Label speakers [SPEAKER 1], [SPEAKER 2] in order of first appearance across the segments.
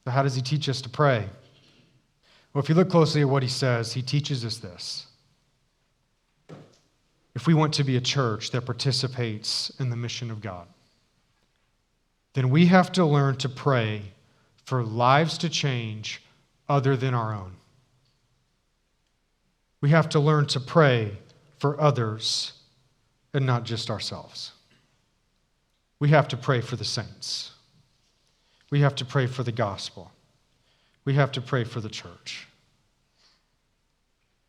[SPEAKER 1] So how does he teach us to pray? Well, if you look closely at what he says, he teaches us this. If we want to be a church that participates in the mission of God, then we have to learn to pray for lives to change other than our own. We have to learn to pray for others and not just ourselves. We have to pray for the saints. We have to pray for the gospel. We have to pray for the church.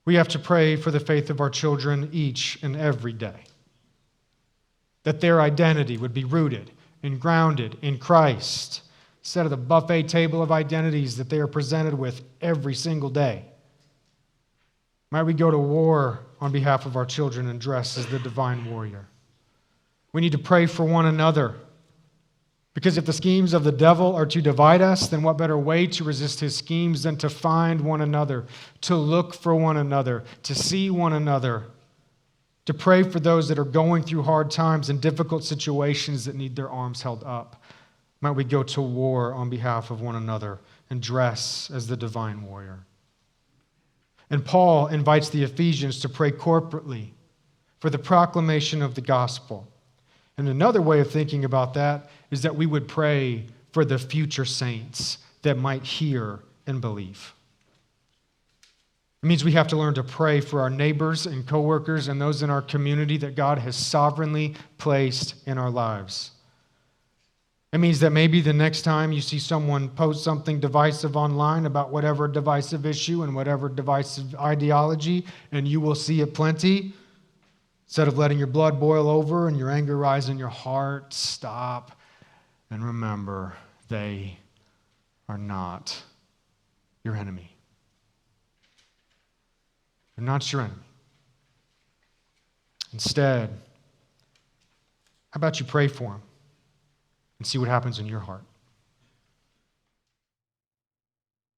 [SPEAKER 1] We have to pray for the faith of our children each and every day. That their identity would be rooted and grounded in Christ instead of the buffet table of identities that they are presented with every single day. Might we go to war on behalf of our children and dress as the divine warrior? We need to pray for one another. Because if the schemes of the devil are to divide us, then what better way to resist his schemes than to find one another, to look for one another, to see one another, to pray for those that are going through hard times and difficult situations that need their arms held up. Might we go to war on behalf of one another and dress as the divine warrior? And Paul invites the Ephesians to pray corporately for the proclamation of the gospel. And another way of thinking about that is that we would pray for the future saints that might hear and believe. It means we have to learn to pray for our neighbors and coworkers and those in our community that God has sovereignly placed in our lives. It means that maybe the next time you see someone post something divisive online about whatever divisive issue and whatever divisive ideology, and you will see it plenty, instead of letting your blood boil over and your anger rise in your heart, stop and remember they are not your enemy. They're not your enemy. Instead, how about you pray for them and see what happens in your heart?